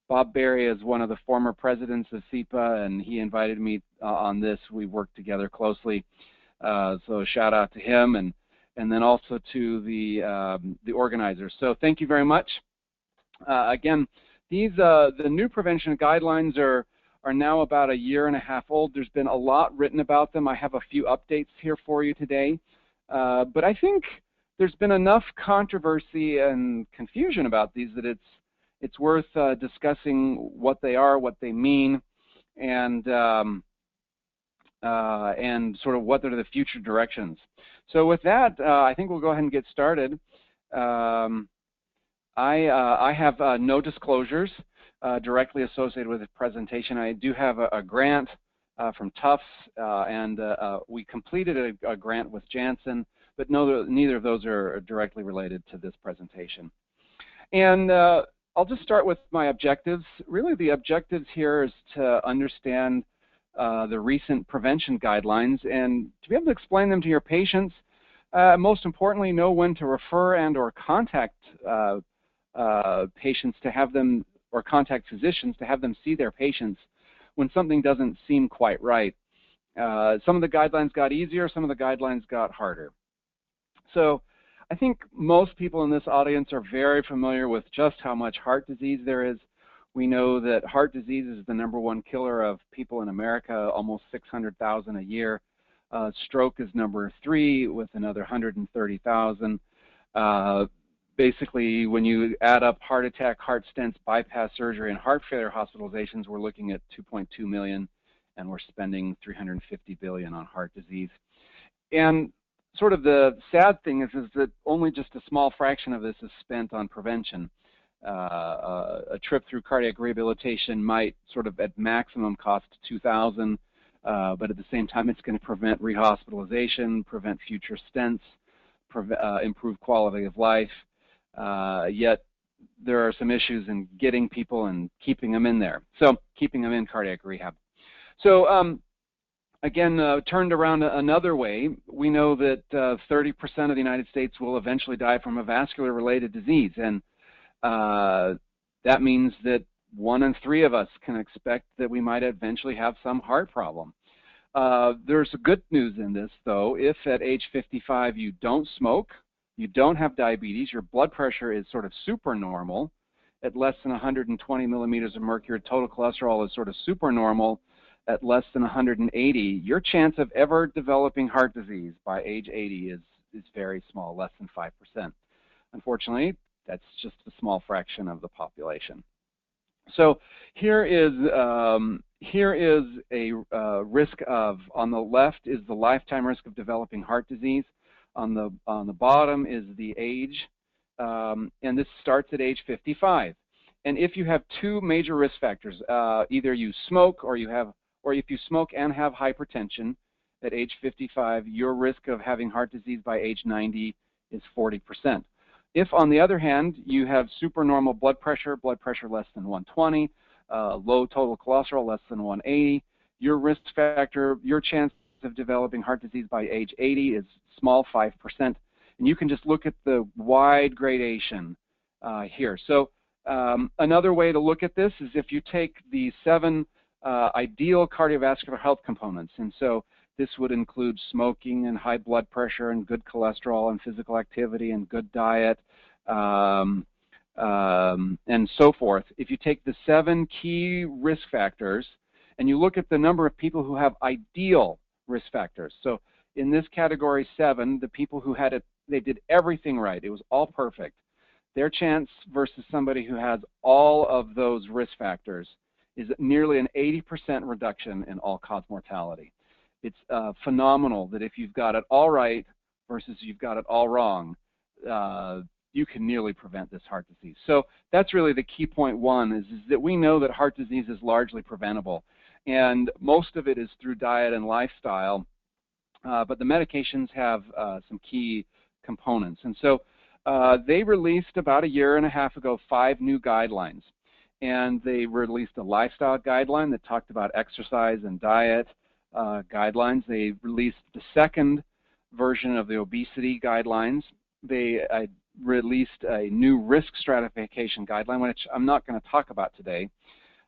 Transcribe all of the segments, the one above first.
Bob Berry is one of the former presidents of CEPA, and he invited me on this. We worked together closely, so shout out to him, and then also to the organizers. So thank you very much. Again, the new prevention guidelines are now about a year and a half old. There's been a lot written about them. I have a few updates here for you today, but I think there's been enough controversy and confusion about these that it's worth discussing what they are, what they mean, and sort of what are the future directions. So with that, I think we'll go ahead and get started. I have no disclosures directly associated with the presentation. I do have a grant from Tufts, and we completed a grant with Janssen, but neither of those are directly related to this presentation. And I'll just start with my objectives. Really, the objectives here is to understand the recent prevention guidelines and to be able to explain them to your patients. Most importantly, know when to refer and or contact patients to have them, or contact physicians to have them see their patients when something doesn't seem quite right. Some of the guidelines got easier, some of the guidelines got harder. So I think most people in this audience are very familiar with just how much heart disease there is. We know that heart disease is the #1 killer of people in America, almost 600,000 a year. Stroke is #3 with another 130,000. Basically, when you add up heart attack, heart stents, bypass surgery, and heart failure hospitalizations, we're looking at 2.2 million, and we're spending $350 billion on heart disease. And sort of the sad thing is that only just a small fraction of this is spent on prevention. A trip through cardiac rehabilitation might sort of at maximum cost $2,000, but at the same time it's going to prevent rehospitalization, prevent future stents, improve quality of life. Yet there are some issues in getting people and keeping them in there. So keeping them in cardiac rehab. So again, turned around another way, we know that 30% of the United States will eventually die from a vascular-related disease, and that means that 1 in 3 of us can expect that we might eventually have some heart problem. There's good news in this, though. If at age 55 you don't smoke, you don't have diabetes, your blood pressure is sort of supernormal at less than 120 millimeters of mercury, total cholesterol is sort of supernormal at less than 180, your chance of ever developing heart disease by age 80 is very small, less than 5%. Unfortunately, that's just a small fraction of the population. So here is a risk of, on the left is the lifetime risk of developing heart disease. On the bottom is the age, and this starts at age 55. And if you have 2 major risk factors, either you smoke or if you smoke and have hypertension at age 55, your risk of having heart disease by age 90 is 40%. If, on the other hand, you have supernormal blood pressure less than 120, low total cholesterol less than 180, your risk factor, your chance of developing heart disease by age 80 is small, 5%. And you can just look at the wide gradation here. So another way to look at this is if you take the 7 ideal cardiovascular health components, and so this would include smoking and high blood pressure and good cholesterol and physical activity and good diet and so forth. If you take the 7 key risk factors and you look at the number of people who have ideal risk factors, so in this category 7, the people who had it, they did everything right, it was all perfect, their chance versus somebody who has all of those risk factors is nearly an 80% reduction in all-cause mortality. It's phenomenal that if you've got it all right versus you've got it all wrong, you can nearly prevent this heart disease. So that's really the key point 1, is that we know that heart disease is largely preventable. And most of it is through diet and lifestyle, but the medications have some key components. And so they released about a year and a half ago 5 new guidelines. And they released a lifestyle guideline that talked about exercise and diet guidelines. They released the 2nd version of the obesity guidelines. They released a new risk stratification guideline, which I'm not going to talk about today,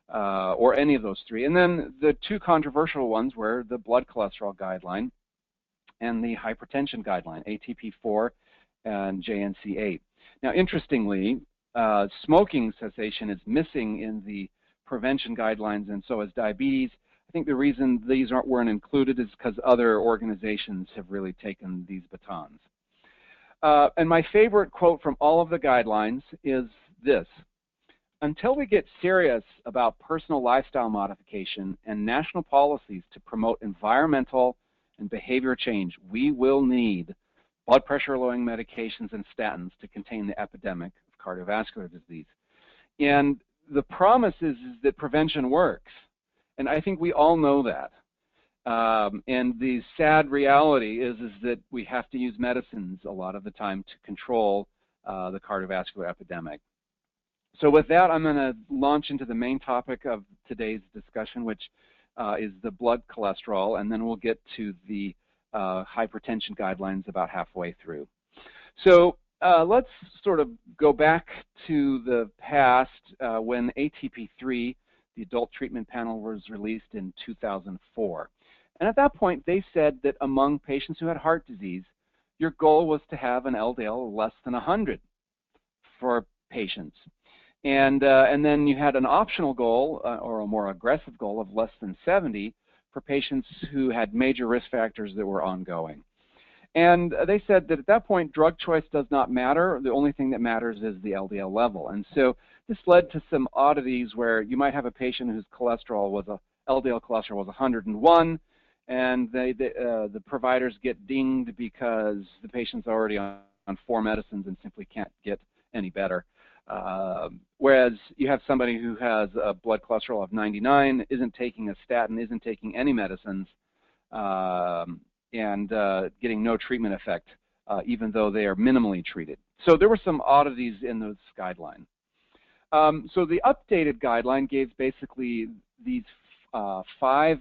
or any of those three. And then the two controversial ones were the blood cholesterol guideline and the hypertension guideline, ATP4 and JNC 8. Now, interestingly, smoking cessation is missing in the prevention guidelines, and so is diabetes. I think the reason these weren't included is because other organizations have really taken these batons. And my favorite quote from all of the guidelines is this: until we get serious about personal lifestyle modification and national policies to promote environmental and behavior change, we will need blood pressure lowering medications and statins to contain the epidemic of cardiovascular disease. And the promise is that prevention works. And I think we all know that. And the sad reality is that we have to use medicines a lot of the time to control the cardiovascular epidemic. So with that, I'm going to launch into the main topic of today's discussion, which is the blood cholesterol, and then we'll get to the hypertension guidelines about halfway through. So let's sort of go back to the past when ATP3, the adult treatment panel, was released in 2004. And at that point, they said that among patients who had heart disease, your goal was to have an LDL less than 100 for patients. And then you had an optional goal or a more aggressive goal of less than 70 for patients who had major risk factors that were ongoing. And they said that at that point, drug choice does not matter. The only thing that matters is the LDL level. And so this led to some oddities where you might have a patient whose cholesterol was LDL cholesterol was 101, and the providers get dinged because the patient's already on 4 medicines and simply can't get any better. Whereas you have somebody who has a blood cholesterol of 99, isn't taking a statin, isn't taking any medicines, and getting no treatment effect, even though they are minimally treated. So there were some oddities in those guidelines. So the updated guideline gave basically these 5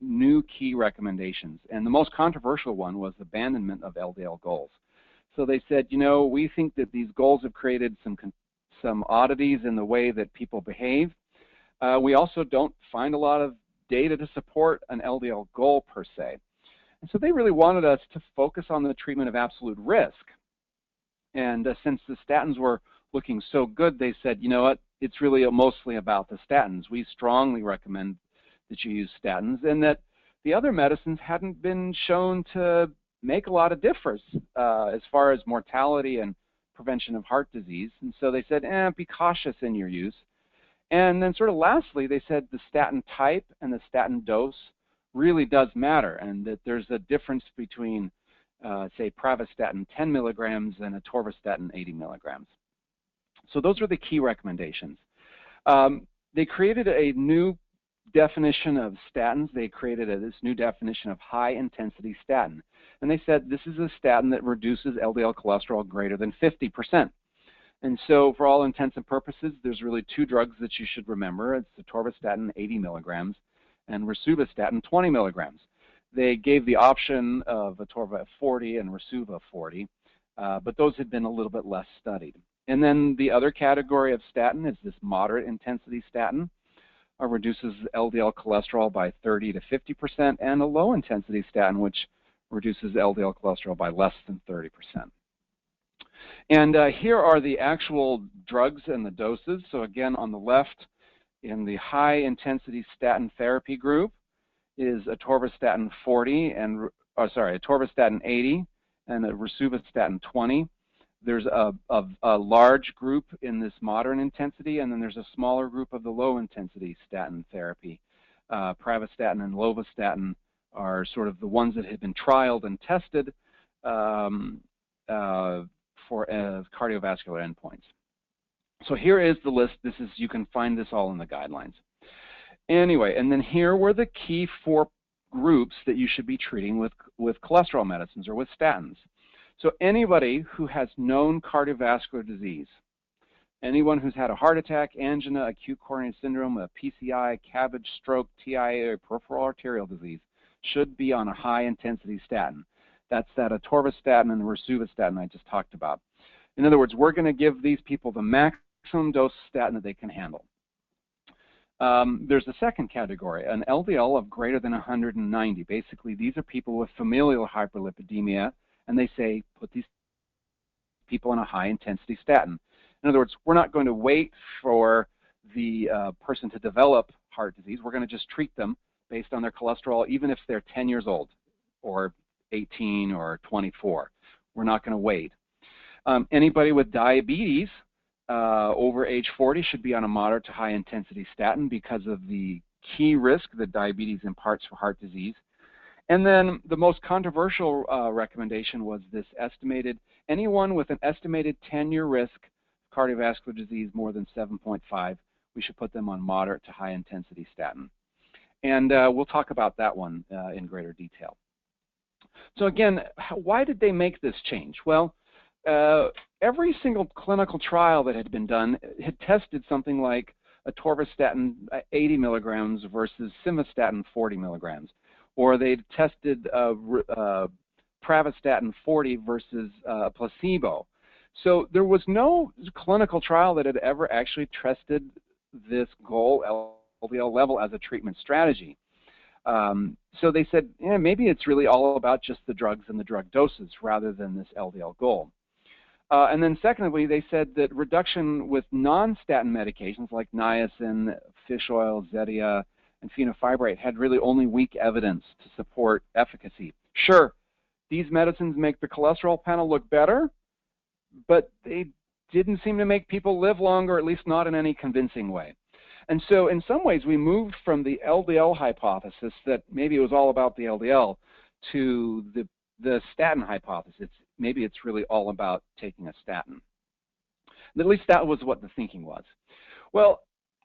new key recommendations, and the most controversial one was abandonment of LDL goals. So they said, you know, we think that these goals have created some oddities in the way that people behave. We also don't find a lot of data to support an LDL goal per se. And so they really wanted us to focus on the treatment of absolute risk. And since the statins were looking so good, they said, you know what, it's really mostly about the statins. We strongly recommend that you use statins, and that the other medicines hadn't been shown to make a lot of difference as far as mortality and prevention of heart disease. And so they said, be cautious in your use. And then sort of lastly, they said the statin type and the statin dose really does matter, and that there's a difference between, say, pravastatin 10 milligrams and atorvastatin 80 milligrams. So those are the key recommendations. They created a new definition of statins. They created this new definition of high-intensity statin. And they said this is a statin that reduces LDL cholesterol greater than 50%. And so for all intents and purposes, there's really 2 drugs that you should remember. It's atorvastatin 80 milligrams and rosuvastatin 20 milligrams. They gave the option of atorva 40 and rosuva 40, but those had been a little bit less studied. And then the other category of statin is this moderate intensity statin. Reduces LDL cholesterol by 30 to 50%, and a low intensity statin, which reduces LDL cholesterol by less than 30%. And here are the actual drugs and the doses. So again, on the left, in the high intensity statin therapy group is atorvastatin 40 and atorvastatin 80 and a rosuvastatin 20. There's a large group in this moderate intensity, and then there's a smaller group of the low intensity statin therapy. Pravastatin and lovastatin are sort of the ones that have been trialed and tested for cardiovascular endpoints. So here is the list. You can find this all in the guidelines. Anyway, and then here were the key 4 groups that you should be treating with cholesterol medicines or with statins. So anybody who has known cardiovascular disease, anyone who's had a heart attack, angina, acute coronary syndrome, a PCI, CABG, stroke, TIA, or peripheral arterial disease, should be on a high-intensity statin. That's that atorvastatin and the rosuvastatin I just talked about. In other words, we're going to give these people the maximum dose of statin that they can handle. There's a second category, an LDL of greater than 190. Basically, these are people with familial hyperlipidemia, and they say, put these people on a high-intensity statin. In other words, we're not going to wait for the person to develop heart disease. We're going to just treat them based on their cholesterol, even if they're 10 years old or 18 or 24. We're not going to wait. Anybody with diabetes over age 40 should be on a moderate to high-intensity statin because of the key risk that diabetes imparts for heart disease. And then the most controversial recommendation was this estimated, anyone with an estimated 10-year risk of cardiovascular disease more than 7.5, we should put them on moderate to high-intensity statin. And we'll talk about that one in greater detail. So again, why did they make this change? Well, every single clinical trial that had been done had tested something like atorvastatin 80 milligrams versus simvastatin 40 milligrams. Or they'd tested pravastatin 40 versus placebo. So there was no clinical trial that had ever actually tested this goal LDL level as a treatment strategy. So they said, yeah, maybe it's really all about just the drugs and the drug doses rather than this LDL goal. And then secondly, they said that reduction with non-statin medications like niacin, fish oil, Zetia, and fenofibrate had really only weak evidence to support efficacy. Sure, these medicines make the cholesterol panel look better, but they didn't seem to make people live longer, at least not in any convincing way. And so in some ways, we moved from the LDL hypothesis that maybe it was all about the LDL to the statin hypothesis. Maybe it's really all about taking a statin. At least that was what the thinking was. Well,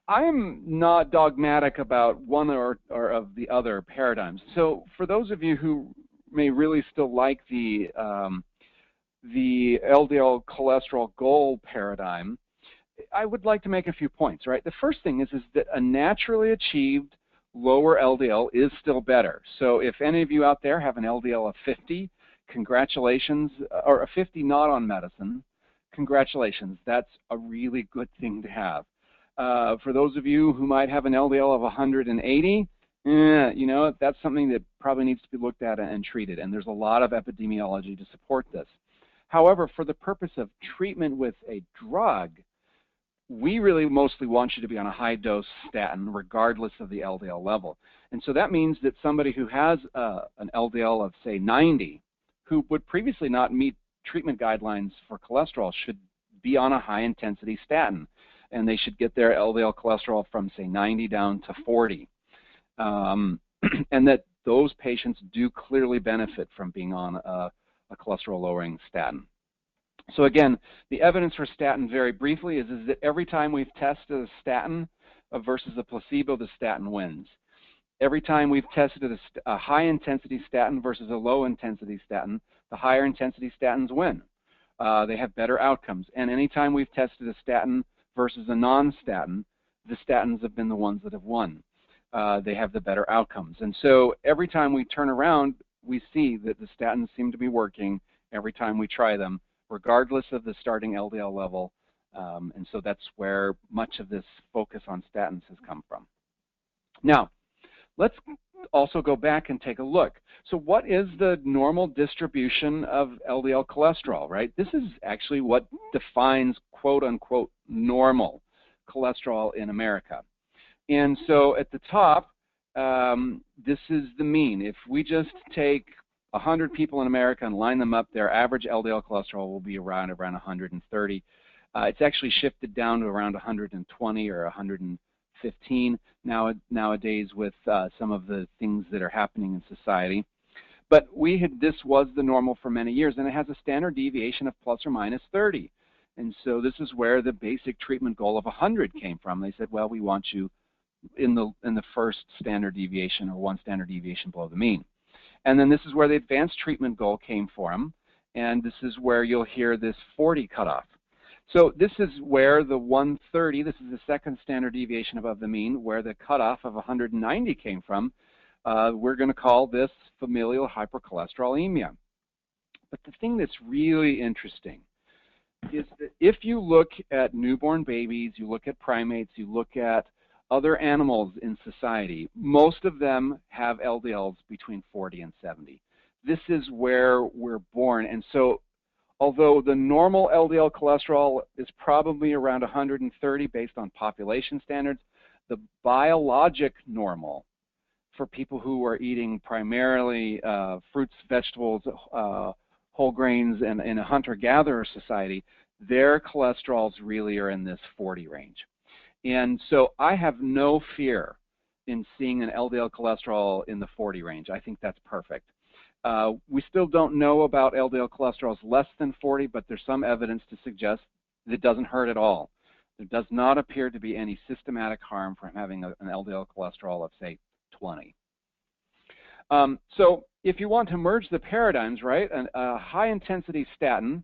I'm not dogmatic about one or of the other paradigms. So for those of you who may really still like the LDL cholesterol goal paradigm, I would like to make a few points, right? The first thing is that a naturally achieved lower LDL is still better. So if any of you out there have an LDL of 50, congratulations, or a 50 not on medicine, congratulations. That's a really good thing to have. For those of you who might have an LDL of 180, you know, that's something that probably needs to be looked at and treated, and there's a lot of epidemiology to support this. However, for the purpose of treatment with a drug, we really mostly want you to be on a high-dose statin regardless of the LDL level. And so that means that somebody who has an LDL of, say, 90, who would previously not meet treatment guidelines for cholesterol, should be on a high-intensity statin. And they should get their LDL cholesterol from, say, 90 down to 40. And that those patients do clearly benefit from being on a cholesterol-lowering statin. So again, the evidence for statin, very briefly, is that every time we've tested a statin versus a placebo, the statin wins. Every time we've tested a high-intensity statin versus a low-intensity statin, the higher-intensity statins win. They have better outcomes. And anytime we've tested a statin versus a non-statin, the statins have been the ones that have won. They have the better outcomes. And so every time we turn around, we see that the statins seem to be working every time we try them, regardless of the starting LDL level. And so that's where much of this focus on statins has come from. Now, let's also go back and take a look. So what is the normal distribution of LDL cholesterol, right? This is actually what defines quote-unquote normal cholesterol in America. And so at the top, this is the mean. If we just take 100 people in America and line them up, their average LDL cholesterol will be around 130. It's actually shifted down to around 120 or 115 nowadays with some of the things that are happening in society. But this was the normal for many years, and it has a standard deviation of plus or minus 30. And so this is where the basic treatment goal of 100 came from. They said, well, we want you in the first standard deviation or one standard deviation below the mean. And then this is where the advanced treatment goal came from, and this is where you'll hear this 40 cutoff. So this is where the 130, this is the second standard deviation above the mean, where the cutoff of 190 came from. We're going to call this familial hypercholesterolemia. But the thing that's really interesting is that if you look at newborn babies, you look at primates, you look at other animals in society, most of them have LDLs between 40 and 70. This is where we're born. And so although the normal LDL cholesterol is probably around 130 based on population standards, the biologic normal for people who are eating primarily fruits, vegetables, whole grains, and in a hunter-gatherer society, their cholesterols really are in this 40 range. And so I have no fear in seeing an LDL cholesterol in the 40 range. I think that's perfect. We still don't know about LDL cholesterols less than 40, but there's some evidence to suggest that it doesn't hurt at all. There does not appear to be any systematic harm from having an LDL cholesterol of, say, 20. So if you want to merge the paradigms, right, a high-intensity statin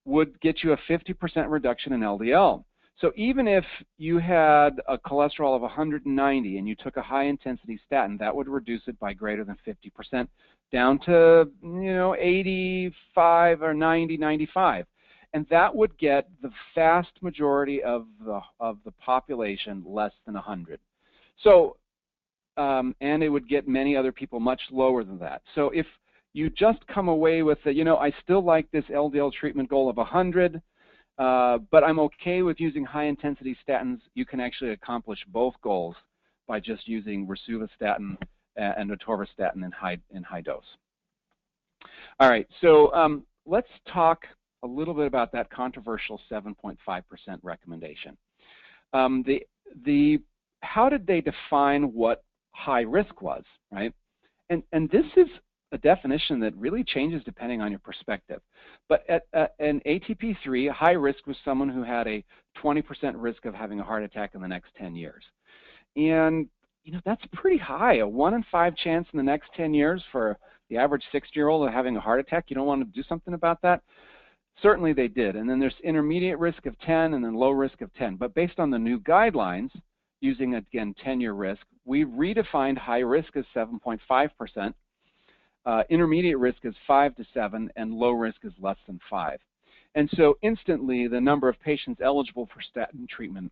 would get you a 50% reduction in LDL. So even if you had a cholesterol of 190 and you took a high-intensity statin, that would reduce it by greater than 50% down to, 85 or 90, 95. And that would get the vast majority of the population less than 100. So, and it would get many other people much lower than that. So if you just come away with the, I still like this LDL treatment goal of 100, but I'm okay with using high-intensity statins, you can actually accomplish both goals by just using rosuvastatin and atorvastatin in high dose. All right, so let's talk a little bit about that controversial 7.5% recommendation. How did they define what high risk was, right? And this is a definition that really changes depending on your perspective. But at an ATP3, high risk was someone who had a 20% risk of having a heart attack in the next 10 years. And that's pretty high, a 1 in 5 chance in the next 10 years for the average 60-year-old of having a heart attack. You don't want to do something about that? Certainly they did. And then there's intermediate risk of 10 and then low risk of 10. But based on the new guidelines, using, again, 10-year risk, we redefined high risk as 7.5%. Intermediate risk is 5 to 7, and low risk is less than 5. And so instantly, the number of patients eligible for statin treatment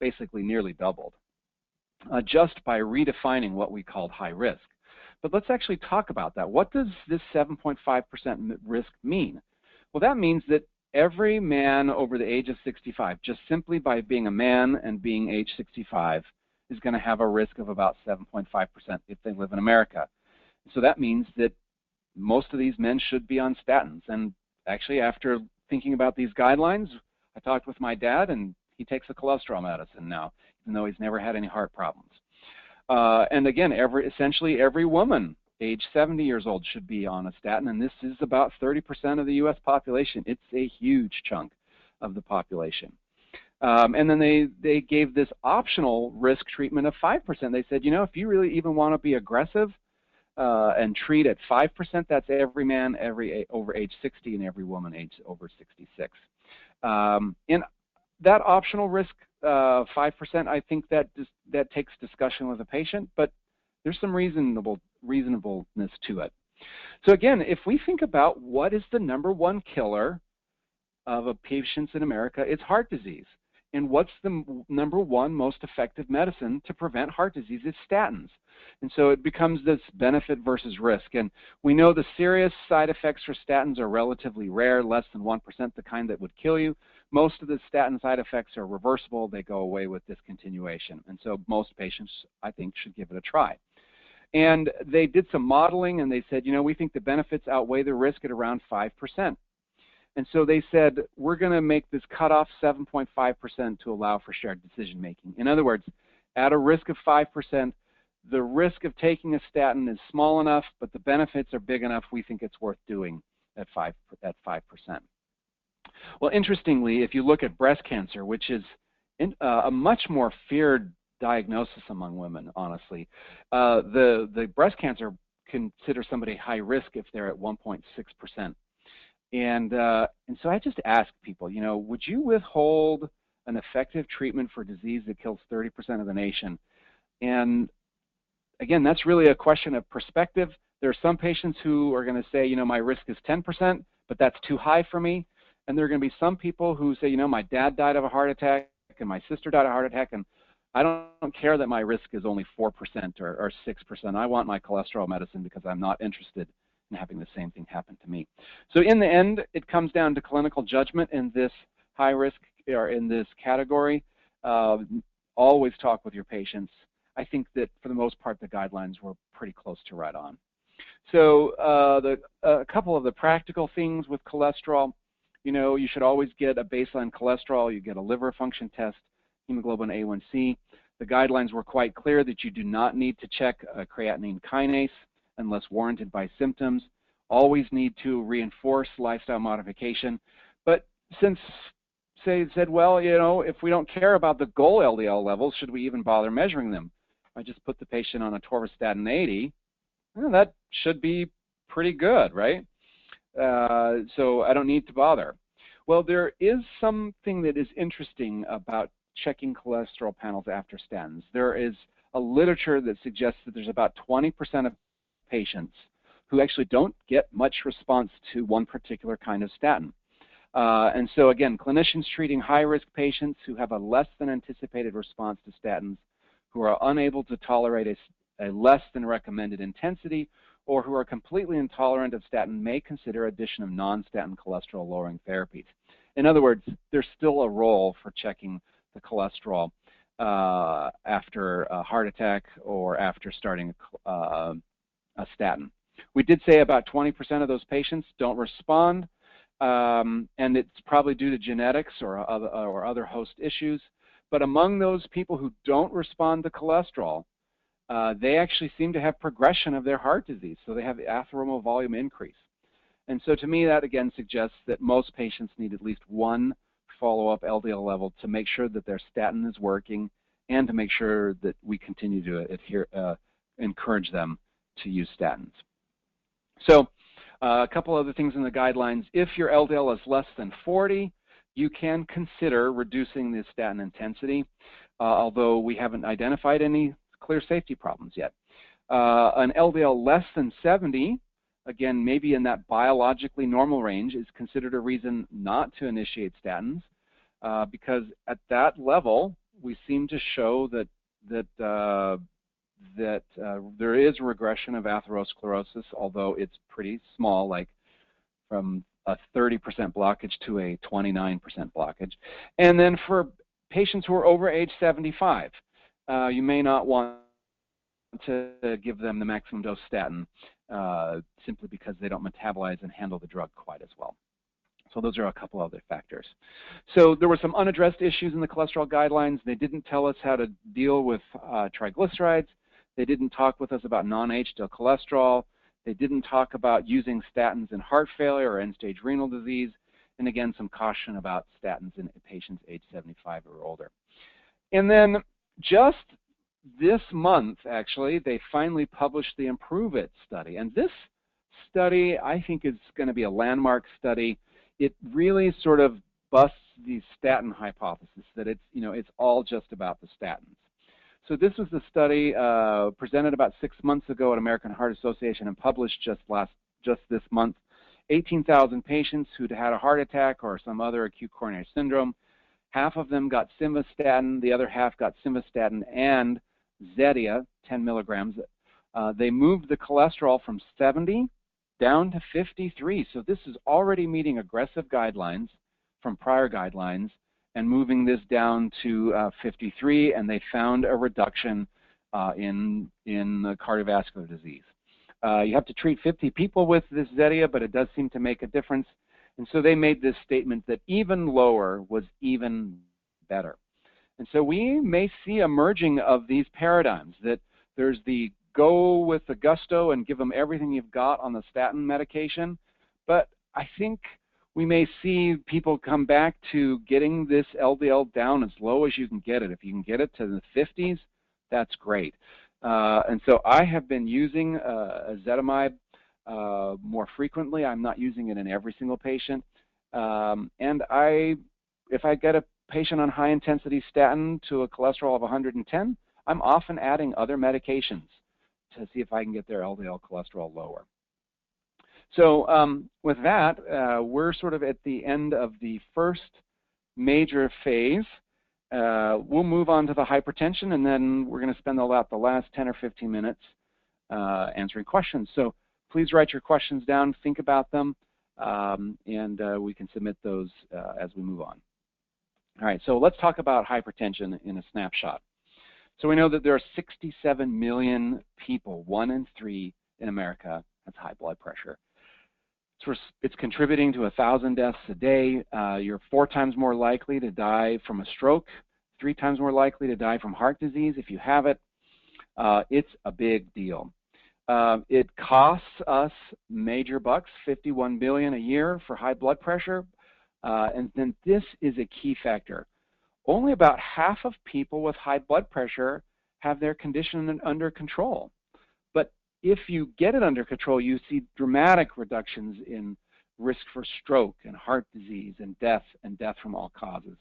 basically nearly doubled, just by redefining what we called high risk. But let's actually talk about that. What does this 7.5% risk mean? Well, that means that every man over the age of 65, just simply by being a man and being age 65, is going to have a risk of about 7.5% if they live in America. So that means that most of these men should be on statins. And actually, after thinking about these guidelines, I talked with my dad, and he takes a cholesterol medicine now, even though he's never had any heart problems. And again, essentially every woman age 70 years old should be on a statin, and this is about 30% of the U.S. population. It's a huge chunk of the population. And then they gave this optional risk treatment of 5%. They said, if you really even want to be aggressive, and treat at 5%, that's every man over age 60 and every woman age over 66. And that optional risk, 5%, I think that takes discussion with a patient, but there's some reasonableness to it. So again, if we think about what is the #1 killer of patients in America, it's heart disease. And what's the #1 most effective medicine to prevent heart disease? It's statins. And so it becomes this benefit versus risk. And we know the serious side effects for statins are relatively rare, less than 1%, the kind that would kill you. Most of the statin side effects are reversible. They go away with discontinuation. And so most patients, I think, should give it a try. And they did some modeling, and they said, we think the benefits outweigh the risk at around 5%. And so they said, we're going to make this cutoff 7.5% to allow for shared decision making. In other words, at a risk of 5%, the risk of taking a statin is small enough, but the benefits are big enough, we think it's worth doing at 5%. Well, interestingly, if you look at breast cancer, which is a much more feared diagnosis among women, honestly, the breast cancer considers somebody high risk if they're at 1.6%. And so I just ask people, would you withhold an effective treatment for disease that kills 30% of the nation? And again, that's really a question of perspective. There are some patients who are going to say, my risk is 10%, but that's too high for me. And there are going to be some people who say, you know, my dad died of a heart attack and my sister died of a heart attack, and I don't care that my risk is only 4% or 6%. I want my cholesterol medicine because I'm not interested in having the same thing happen to me. So in the end, it comes down to clinical judgment in this high risk or in this category. Always talk with your patients. I think that for the most part, the guidelines were pretty close to right on. So a couple of the practical things with cholesterol, you know, you should always get a baseline cholesterol. You get a liver function test, hemoglobin A1C. The guidelines were quite clear that you do not need to check a creatinine kinase unless warranted by symptoms. Always need to reinforce lifestyle modification. But since said, well, you know, if we don't care about the goal LDL levels, should we even bother measuring them? I just put the patient on a atorvastatin 80. Well, that should be pretty good, right? So I don't need to bother. Well, there is something that is interesting about checking cholesterol panels after statins. There is a literature that suggests that there's about 20% of patients who actually don't get much response to one particular kind of statin. And so again, clinicians treating high-risk patients who have a less than anticipated response to statins, who are unable to tolerate a less than recommended intensity, or who are completely intolerant of statin may consider addition of non-statin cholesterol-lowering therapies. In other words, there's still a role for checking the cholesterol after a heart attack or after starting a statin. We did say about 20% of those patients don't respond, and it's probably due to genetics or other host issues. But among those people who don't respond to cholesterol, they actually seem to have progression of their heart disease, so they have atheroma volume increase. And so to me, that again suggests that most patients need at least one follow-up LDL level to make sure that their statin is working and to make sure that we continue to encourage them to use statins. So a couple other things in the guidelines. If your LDL is less than 40, you can consider reducing the statin intensity, although we haven't identified any clear safety problems yet. An LDL less than 70, again, maybe in that biologically normal range, is considered a reason not to initiate statins, because at that level, we seem to show that there is regression of atherosclerosis, although it's pretty small, like from a 30% blockage to a 29% blockage. And then for patients who are over age 75, you may not want to give them the maximum dose statin simply because they don't metabolize and handle the drug quite as well. So those are a couple other factors. So there were some unaddressed issues in the cholesterol guidelines. They didn't tell us how to deal with triglycerides. They didn't talk with us about non-HDL cholesterol. They didn't talk about using statins in heart failure or end-stage renal disease. And again, some caution about statins in patients age 75 or older. And then just this month, actually, they finally published the Improve It study. And this study, I think, is going to be a landmark study. It really sort of busts the statin hypothesis that it's all just about the statins. So this was the study presented about 6 months ago at American Heart Association and published just this month. 18,000 patients who'd had a heart attack or some other acute coronary syndrome. Half of them got simvastatin, the other half got simvastatin and Zetia, 10 milligrams. They moved the cholesterol from 70 down to 53. So this is already meeting aggressive guidelines from prior guidelines and moving this down to 53, and they found a reduction in cardiovascular disease. You have to treat 50 people with this Zetia, but it does seem to make a difference. And so they made this statement that even lower was even better. And so we may see a merging of these paradigms, that there's the go with the gusto and give them everything you've got on the statin medication, but I think we may see people come back to getting this LDL down as low as you can get it. If you can get it to the 50s, that's great. And so I have been using ezetimibe more frequently. I'm not using it in every single patient. And if I get a patient on high-intensity statin to a cholesterol of 110, I'm often adding other medications to see if I can get their LDL cholesterol lower. So with that, we're sort of at the end of the first major phase. We'll move on to the hypertension, and then we're going to spend the last 10 or 15 minutes answering questions. So please write your questions down, think about them, and we can submit those as we move on. All right, so let's talk about hypertension in a snapshot. So we know that there are 67 million people, 1 in 3 in America, has high blood pressure. It's contributing to 1,000 deaths a day. You're 4 times more likely to die from a stroke, 3 times more likely to die from heart disease if you have it. It's a big deal. It costs us major bucks, $51 billion a year for high blood pressure. And then this is a key factor. Only about half of people with high blood pressure have their condition under control. But if you get it under control, you see dramatic reductions in risk for stroke and heart disease and death from all causes.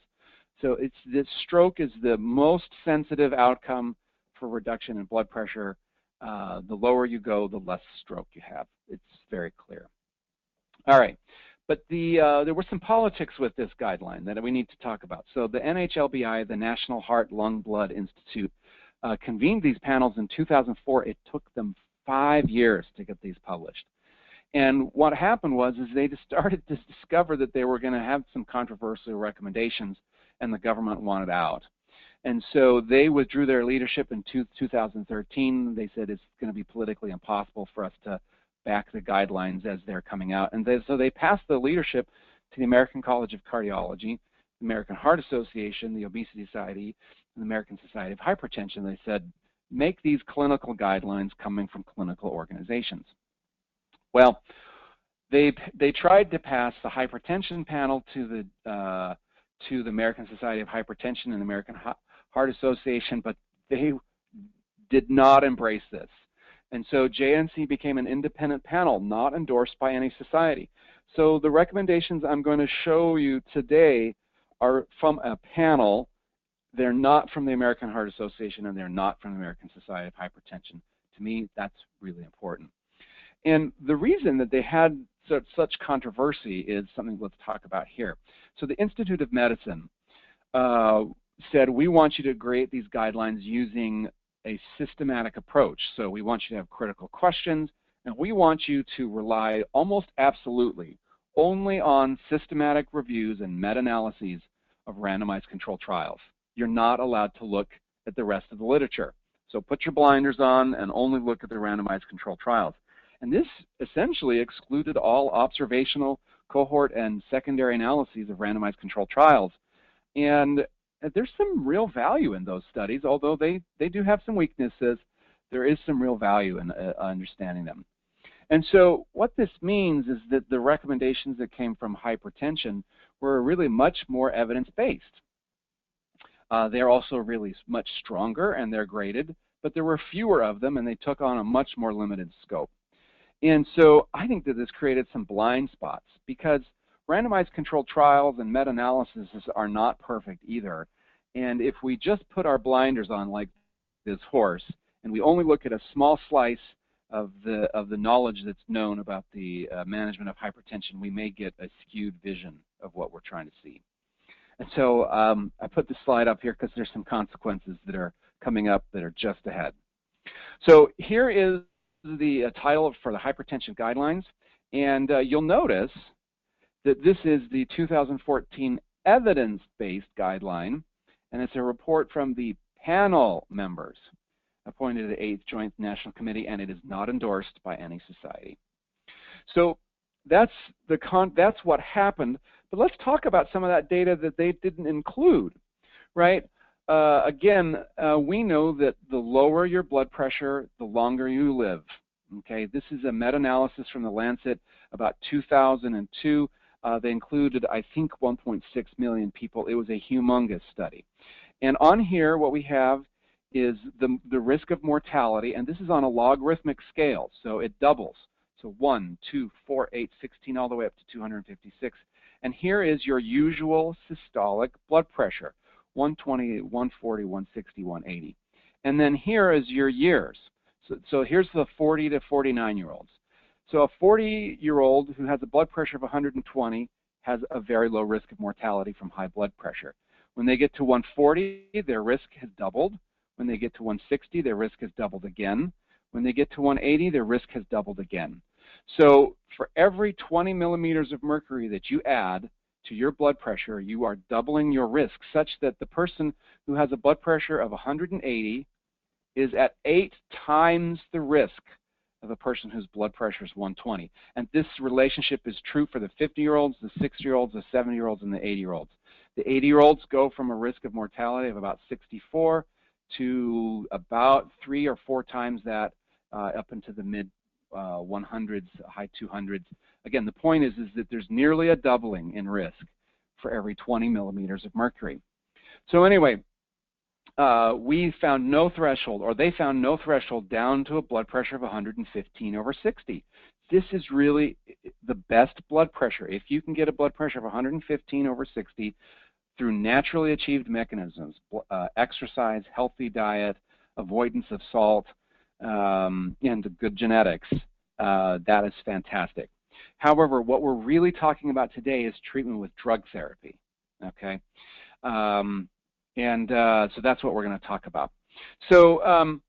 So this stroke is the most sensitive outcome for reduction in blood pressure. The lower you go, the less stroke you have. It's very clear. All right. But there were some politics with this guideline that we need to talk about. So the NHLBI, the National Heart, Lung, Blood Institute, convened these panels in 2004. It took them 5 years to get these published. And what happened was they started to discover that they were going to have some controversial recommendations, and the government wanted out. And so they withdrew their leadership in 2013. They said it's going to be politically impossible for us to back the guidelines as they're coming out. And so they passed the leadership to the American College of Cardiology, the American Heart Association, the Obesity Society, and the American Society of Hypertension. They said, make these clinical guidelines coming from clinical organizations. Well, they tried to pass the hypertension panel to the American Society of Hypertension and the American Heart Association, but they did not embrace this. And so JNC became an independent panel, not endorsed by any society. So the recommendations I'm going to show you today are from a panel. They're not from the American Heart Association, and they're not from the American Society of Hypertension. To me, that's really important. And the reason that they had such controversy is something let's talk about here. So the Institute of Medicine said, we want you to create these guidelines using a systematic approach. So we want you to have critical questions, and we want you to rely almost absolutely only on systematic reviews and meta-analyses of randomized controlled trials. You're not allowed to look at the rest of the literature. So put your blinders on and only look at the randomized controlled trials. And this essentially excluded all observational, cohort, and secondary analyses of randomized controlled trials. And there's some real value in those studies, although they do have some weaknesses. There is some real value in understanding them. And so what this means is that the recommendations that came from hypertension were really much more evidence-based. They're also really much stronger, and they're graded, but there were fewer of them, and they took on a much more limited scope. And so I think that this created some blind spots, because randomized controlled trials and meta-analysis are not perfect either. And if we just put our blinders on like this horse, and we only look at a small slice of the knowledge that's known about the management of hypertension, we may get a skewed vision of what we're trying to see. And so I put this slide up here because there's some consequences that are coming up that are just ahead. So here is the title for the hypertension guidelines, and you'll notice that this is the 2014 evidence-based guideline, and it's a report from the panel members appointed to the 8th Joint National Committee, and it is not endorsed by any society. So that's what happened, but let's talk about some of that data that they didn't include, right? Again, we know that the lower your blood pressure, the longer you live. Okay, this is a meta-analysis from the Lancet about 2002. They included, I think, 1.6 million people. It was a humongous study. And on here, what we have is the risk of mortality, and this is on a logarithmic scale, so it doubles. So 1, 2, 4, 8, 16, all the way up to 256. And here is your usual systolic blood pressure, 120, 140, 160, 180. And then here is your years. So here's the 40 to 49-year-olds. So a 40-year-old who has a blood pressure of 120 has a very low risk of mortality from high blood pressure. When they get to 140, their risk has doubled. When they get to 160, their risk has doubled again. When they get to 180, their risk has doubled again. So for every 20 millimeters of mercury that you add to your blood pressure, you are doubling your risk, such that the person who has a blood pressure of 180 is at 8 times the risk of a person whose blood pressure is 120. And this relationship is true for the 50-year-olds, the 60-year-olds, the 70-year-olds, and the 80-year-olds. The 80-year-olds go from a risk of mortality of about 64 to about 3 or 4 times that, up into the mid 100s, high 200s. Again, the point is that there's nearly a doubling in risk for every 20 millimeters of mercury. So anyway, we found no threshold, or they found no threshold down to a blood pressure of 115/60. This is really the best blood pressure. If you can get a blood pressure of 115/60 through naturally achieved mechanisms, exercise, healthy diet, avoidance of salt, and good genetics, that is fantastic. However, what we're really talking about today is treatment with drug therapy, okay? So that's what we're going to talk about. So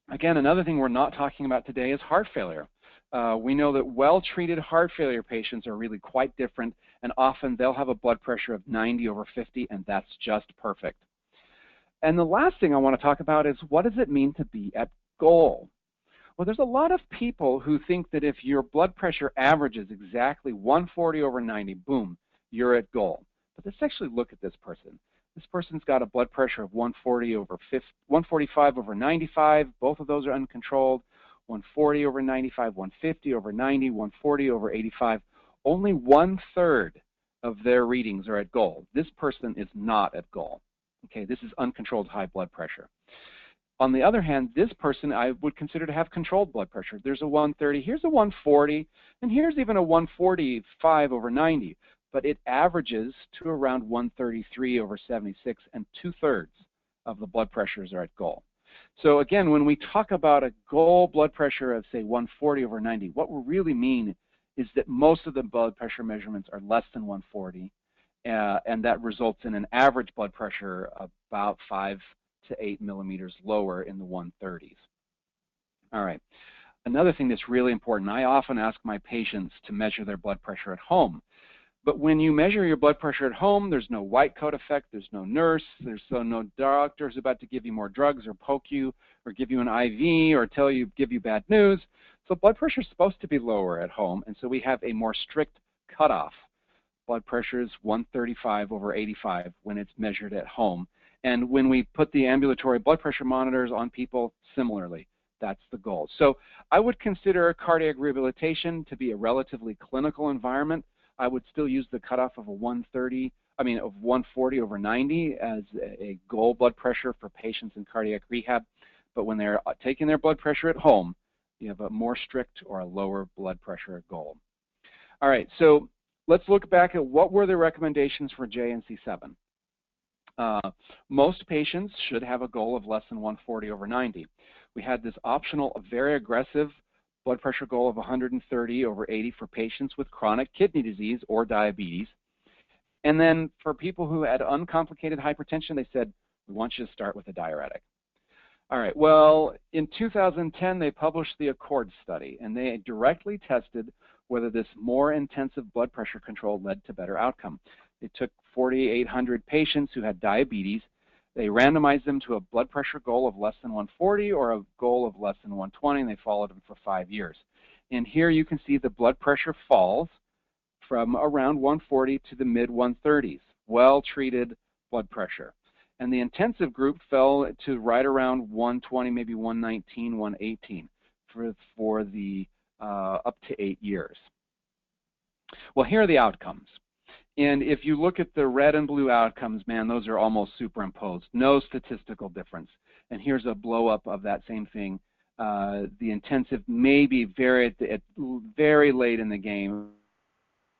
again, another thing we're not talking about today is heart failure. We know that well-treated heart failure patients are really quite different, and often they'll have a blood pressure of 90/50, and that's just perfect. And the last thing I want to talk about is, what does it mean to be at goal? Well, there's a lot of people who think that if your blood pressure averages exactly 140/90, boom, you're at goal. But let's actually look at this person. This person's got a blood pressure of 145/95. Both of those are uncontrolled. 140/95, 150/90, 140/85. Only 1/3 of their readings are at goal. This person is not at goal. Okay, this is uncontrolled high blood pressure. On the other hand, this person I would consider to have controlled blood pressure. There's a 130, here's a 140, and here's even a 145/90. But it averages to around 133/76, and 2/3 of the blood pressures are at goal. So again, when we talk about a goal blood pressure of, say, 140/90, what we really mean is that most of the blood pressure measurements are less than 140, and that results in an average blood pressure about 5 to 8 millimeters lower in the 130s. All right. Another thing that's really important, I often ask my patients to measure their blood pressure at home. But when you measure your blood pressure at home, there's no white coat effect, there's no nurse, there's no doctor who's about to give you more drugs or poke you or give you an IV or give you bad news. So blood pressure is supposed to be lower at home, and so we have a more strict cutoff. Blood pressure is 135/85 when it's measured at home. And when we put the ambulatory blood pressure monitors on people, similarly, that's the goal. So I would consider cardiac rehabilitation to be a relatively clinical environment. I would still use the cutoff of 140/90 as a goal blood pressure for patients in cardiac rehab. But when they're taking their blood pressure at home, you have a more strict or a lower blood pressure goal. All right, so let's look back at what were the recommendations for JNC7. Most patients should have a goal of less than 140/90. We had this optional, very aggressive blood pressure goal of 130/80 for patients with chronic kidney disease or diabetes. And then for people who had uncomplicated hypertension, they said, we want you to start with a diuretic. All right, well, in 2010, they published the ACCORD study, and they directly tested whether this more intensive blood pressure control led to better outcome. They took 4,800 patients who had diabetes. They randomized them to a blood pressure goal of less than 140 or a goal of less than 120, and they followed them for 5 years. And here you can see the blood pressure falls from around 140 to the mid-130s, well-treated blood pressure. And the intensive group fell to right around 120, maybe 119, 118 for the up to 8 years. Well, here are the outcomes. And if you look at the red and blue outcomes, man, those are almost superimposed. No statistical difference. And here's a blow-up of that same thing. The intensive may be very late in the game.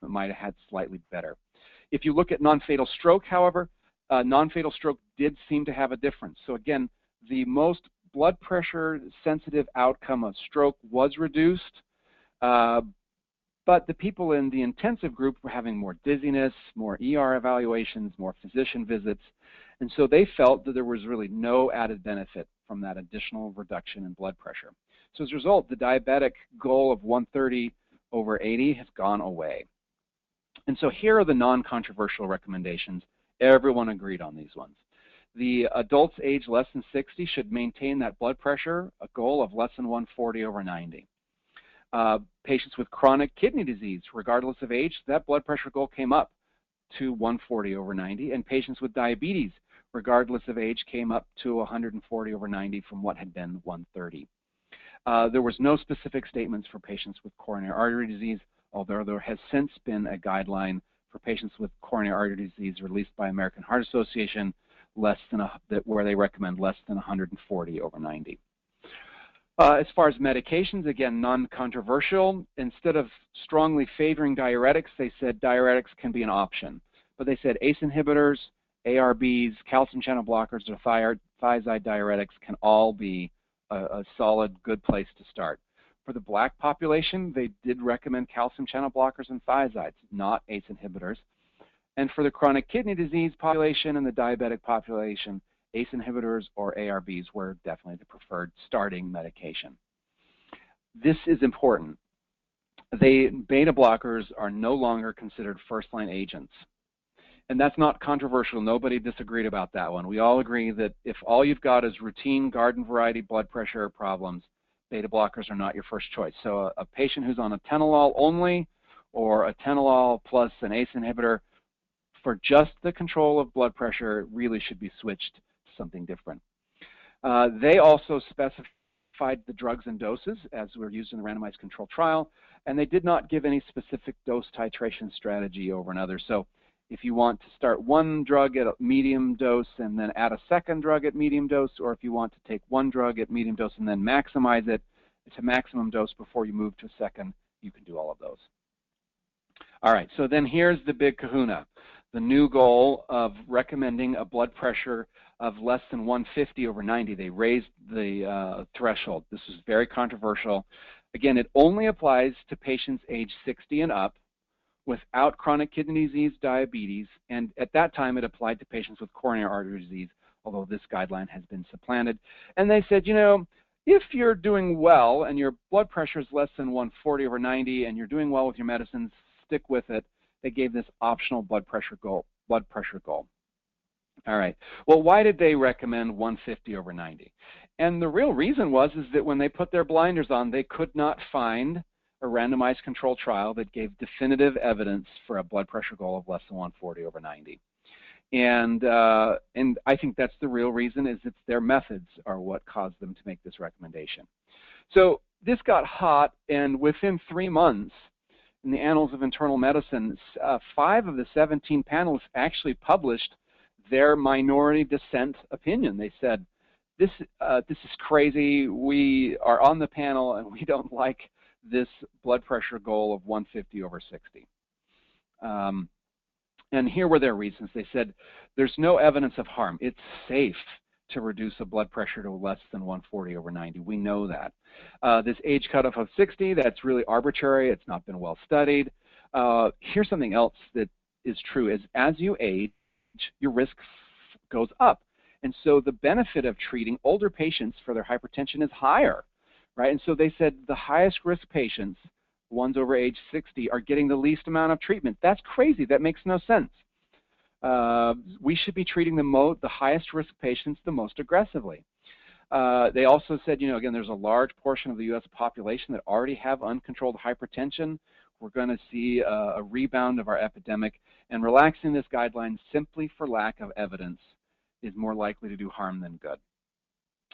It might have had slightly better. If you look at non-fatal stroke, however, non-fatal stroke did seem to have a difference. So again, the most blood pressure sensitive outcome of stroke was reduced. But the people in the intensive group were having more dizziness, more ER evaluations, more physician visits, and so they felt that there was really no added benefit from that additional reduction in blood pressure. So as a result, the diabetic goal of 130/80 has gone away. And so here are the non-controversial recommendations. Everyone agreed on these ones. The adults age less than 60 should maintain that blood pressure, a goal of less than 140/90. Patients with chronic kidney disease, regardless of age, that blood pressure goal came up to 140/90, and patients with diabetes, regardless of age, came up to 140/90 from what had been 130. There was no specific statements for patients with coronary artery disease, although there has since been a guideline for patients with coronary artery disease released by American Heart Association where they recommend less than 140/90. As far as medications, again, non-controversial. Instead of strongly favoring diuretics, they said diuretics can be an option. But they said ACE inhibitors, ARBs, calcium channel blockers, or thiazide diuretics can all be a solid, good place to start. For the black population, they did recommend calcium channel blockers and thiazides, not ACE inhibitors. And for the chronic kidney disease population and the diabetic population, ACE inhibitors or ARBs were definitely the preferred starting medication. This is important. Beta blockers are no longer considered first-line agents. And that's not controversial. Nobody disagreed about that one. We all agree that if all you've got is routine garden variety blood pressure problems, beta blockers are not your first choice. So a patient who's on atenolol only or atenolol plus an ACE inhibitor for just the control of blood pressure really should be switched to something different. They also specified the drugs and doses as were used in the randomized control trial, and they did not give any specific dose titration strategy over another. So if you want to start one drug at a medium dose and then add a second drug at medium dose, or if you want to take one drug at medium dose and then maximize it to maximum dose before you move to a second, you can do all of those. All right, so then here's the big kahuna, the new goal of recommending a blood pressure of less than 150/90. They raised the threshold. This is very controversial. Again, it only applies to patients age 60 and up without chronic kidney disease, diabetes, and at that time it applied to patients with coronary artery disease, although this guideline has been supplanted. And they said, you know, if you're doing well and your blood pressure is less than 140/90 and you're doing well with your medicines, stick with it. They gave this optional blood pressure goal. All right. Well, why did they recommend 150/90? And the real reason was that when they put their blinders on, they could not find a randomized control trial that gave definitive evidence for a blood pressure goal of less than 140/90. And I think that's the real reason, is it's their methods are what caused them to make this recommendation. So this got hot, and within 3 months, in the Annals of Internal Medicine, 5 of the 17 panelists actually published their minority dissent opinion. They said, this is crazy. We are on the panel, and we don't like this blood pressure goal of 150/60. And here were their reasons. They said, there's no evidence of harm. It's safe to reduce a blood pressure to less than 140/90. We know that. This age cutoff of 60, that's really arbitrary. It's not been well studied. Here's something else that is true, is as you age, your risk goes up. And so the benefit of treating older patients for their hypertension is higher, right? And so they said the highest risk patients, ones over age 60, are getting the least amount of treatment. That's crazy. That makes no sense. We should be treating the highest risk patients the most aggressively. They also said, you know, again, there's a large portion of the U.S. population that already have uncontrolled hypertension. We're going to see a rebound of our epidemic, and relaxing this guideline simply for lack of evidence is more likely to do harm than good.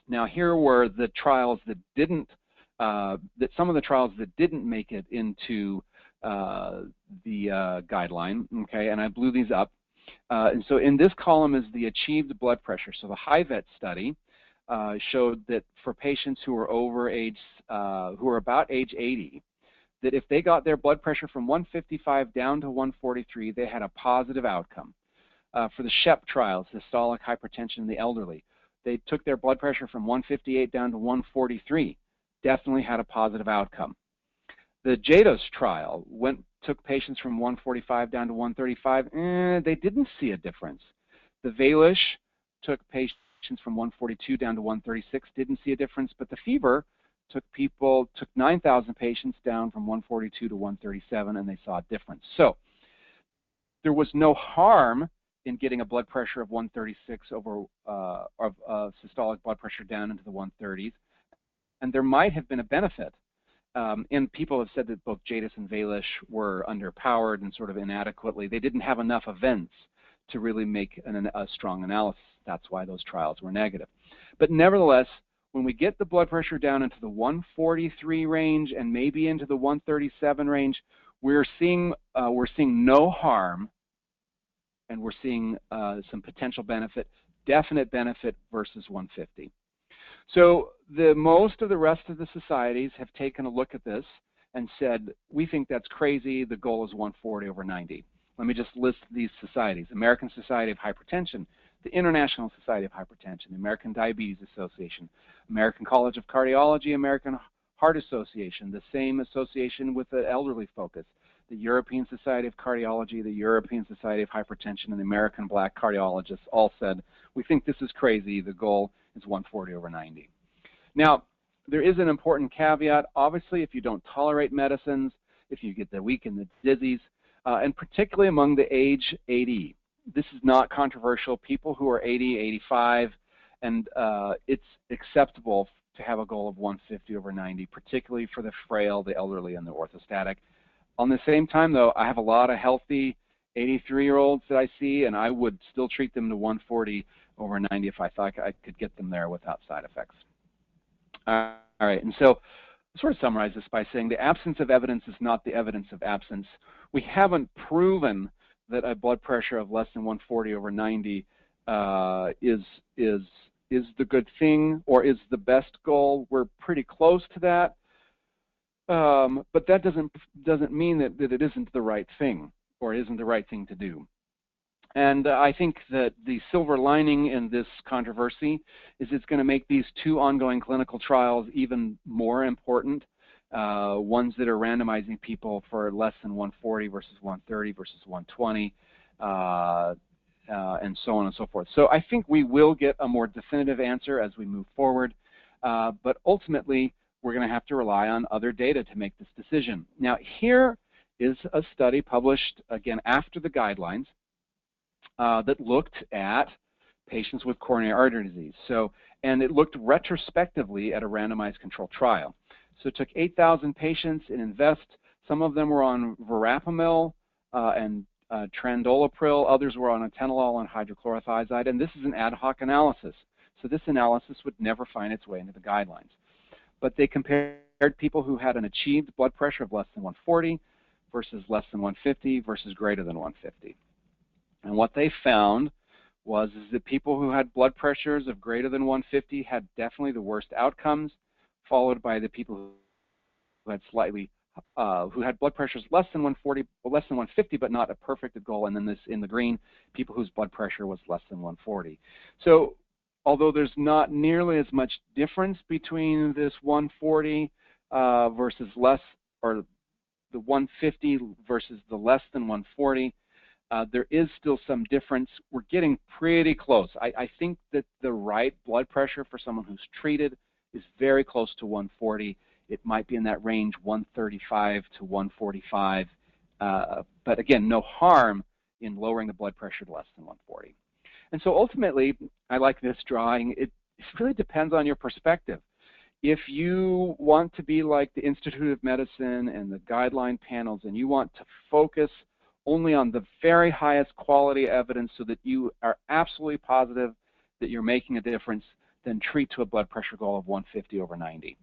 Now, here were the trials that didn't, some of the trials that didn't make it into the guideline, okay, and I blew these up. And so in this column is the achieved blood pressure. So the HIVET study showed that for patients who are over age, who are about age 80, that if they got their blood pressure from 155 down to 143, they had a positive outcome. For the SHEP trials, systolic hypertension in the elderly, they took their blood pressure from 158 down to 143, definitely had a positive outcome. The JDOS trial took patients from 145 down to 135. They didn't see a difference. The Valish took patients from 142 down to 136, didn't see a difference, but the fever took 9,000 patients down from 142 to 137, and they saw a difference. So there was no harm in getting a blood pressure of 136 over systolic blood pressure down into the 130s, and there might have been a benefit. And people have said that both JDOS and Valish were underpowered and sort of inadequately. They didn't have enough events to really make a strong analysis. That's why those trials were negative. But nevertheless, when we get the blood pressure down into the 143 range and maybe into the 137 range, we're seeing no harm, and we're seeing some potential benefit, definite benefit versus 150. So most of the rest of the societies have taken a look at this and said, we think that's crazy, the goal is 140 over 90. Let me just list these societies: American Society of Hypertension, the International Society of Hypertension, the American Diabetes Association, American College of Cardiology, American Heart Association, the same association with the elderly focus, the European Society of Cardiology, the European Society of Hypertension, and the American Black Cardiologists all said, we think this is crazy, the goal is 140 over 90. Now, there is an important caveat. Obviously, if you don't tolerate medicines, if you get the weak and the dizzies, and particularly among the age 80, this is not controversial. People who are 80, 85, and it's acceptable to have a goal of 150 over 90, particularly for the frail, the elderly, and the orthostatic. On the same time, though, I have a lot of healthy 83-year-olds that I see, and I would still treat them to 140 over 90 if I thought I could get them there without side effects. All right, and so I'll sort of summarize this by saying the absence of evidence is not the evidence of absence. We haven't proven that a blood pressure of less than 140 over 90 is the good thing or is the best goal. We're pretty close to that, but that doesn't mean that it isn't the right thing or isn't the right thing to do. And I think that the silver lining in this controversy is it's going to make these two ongoing clinical trials even more important, ones that are randomizing people for less than 140 versus 130 versus 120, and so on and so forth. So I think we will get a more definitive answer as we move forward, but ultimately we're going to have to rely on other data to make this decision. Now, here is a study published, again, after the guidelines, that looked at patients with coronary artery disease. And it looked retrospectively at a randomized controlled trial. So it took 8,000 patients in INVEST. Some of them were on verapamil and trandolapril. Others were on atenolol and hydrochlorothiazide. And this is an ad hoc analysis. So this analysis would never find its way into the guidelines. But they compared people who had an achieved blood pressure of less than 140 versus less than 150 versus greater than 150. And what they found was that people who had blood pressures of greater than 150 had definitely the worst outcomes, followed by the people who had who had blood pressures less than 140, or less than 150, but not a perfect goal. And then this in the green, people whose blood pressure was less than 140. So although there's not nearly as much difference between this 140 versus less, or the 150 versus the less than 140, there is still some difference. We're getting pretty close. I think that the right blood pressure for someone who's treated is very close to 140. It might be in that range, 135 to 145. But again, no harm in lowering the blood pressure to less than 140. And so ultimately, I like this drawing. It really depends on your perspective. If you want to be like the Institute of Medicine and the guideline panels, and you want to focus only on the very highest quality evidence so that you are absolutely positive that you're making a difference, then treat to a blood pressure goal of 150 over 90.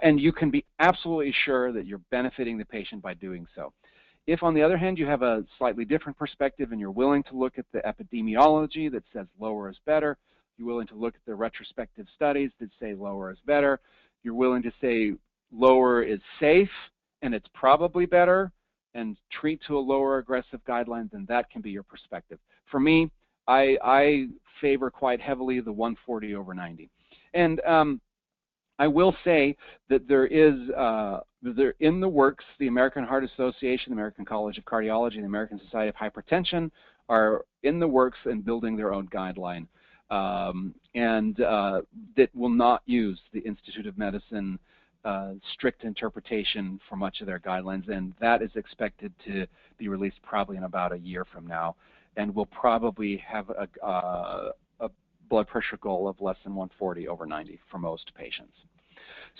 And you can be absolutely sure that you're benefiting the patient by doing so. If, on the other hand, you have a slightly different perspective and you're willing to look at the epidemiology that says lower is better, you're willing to look at the retrospective studies that say lower is better, you're willing to say lower is safe and it's probably better, and treat to a lower aggressive guideline, then that can be your perspective. For me, I favor quite heavily the 140 over 90. And I will say that there is they're in the works. The American Heart Association, the American College of Cardiology, and the American Society of Hypertension are in the works and building their own guideline, that will not use the Institute of Medicine strict interpretation for much of their guidelines, and that is expected to be released probably in about a year from now, and will probably have a blood pressure goal of less than 140/90 for most patients.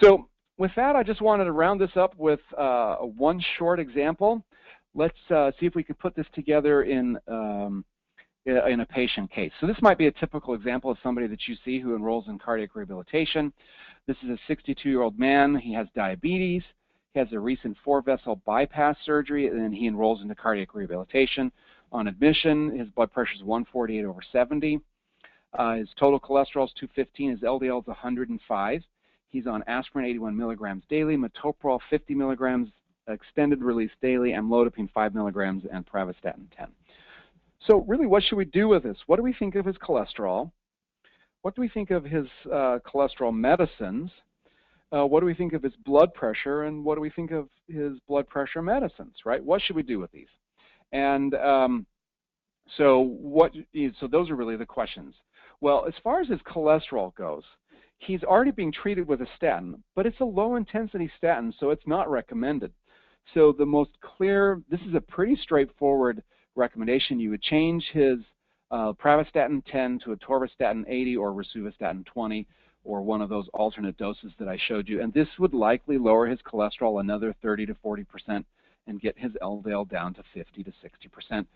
So with that, I just wanted to round this up with one short example. Let's see if we could put this together in a patient case. So this might be a typical example of somebody that you see who enrolls in cardiac rehabilitation. This is a 62-year-old man. He has diabetes. He has a recent 4-vessel bypass surgery, and then he enrolls into cardiac rehabilitation. On admission, his blood pressure is 148/70. His total cholesterol is 215. His LDL is 105. He's on aspirin 81 milligrams daily, metoprolol 50 milligrams, extended release daily, amlodipine 5 milligrams, and pravastatin 10. So really, what should we do with this? What do we think of his cholesterol? What do we think of his cholesterol medicines? What do we think of his blood pressure? And what do we think of his blood pressure medicines, right? What should we do with these? And so those are really the questions. Well, as far as his cholesterol goes, he's already being treated with a statin, but it's a low-intensity statin, so it's not recommended. So the most clear, this is a pretty straightforward recommendation. You would change his pravastatin 10 to atorvastatin 80 or rosuvastatin 20, or one of those alternate doses that I showed you, and this would likely lower his cholesterol another 30 to 40% and get his LDL down to 50 to 60%.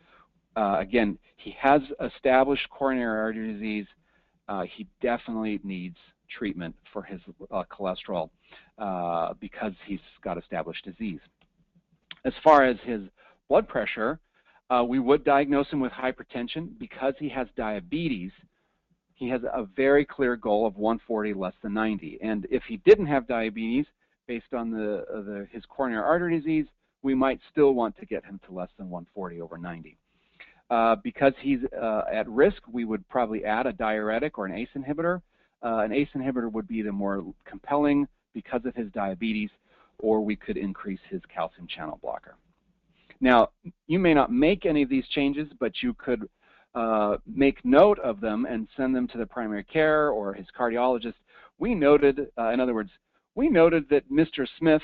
Again, he has established coronary artery disease. He definitely needs treatment for his cholesterol because he's got established disease. As far as his blood pressure, we would diagnose him with hypertension. Because he has diabetes, he has a very clear goal of 140/90. And if he didn't have diabetes, based on his coronary artery disease, we might still want to get him to less than 140/90. Because he's at risk, we would probably add a diuretic or an ACE inhibitor. An ACE inhibitor would be the more compelling because of his diabetes, or we could increase his calcium channel blocker. Now, you may not make any of these changes, but you could make note of them and send them to the primary care or his cardiologist. We noted, in other words, we noted that Mr. Smith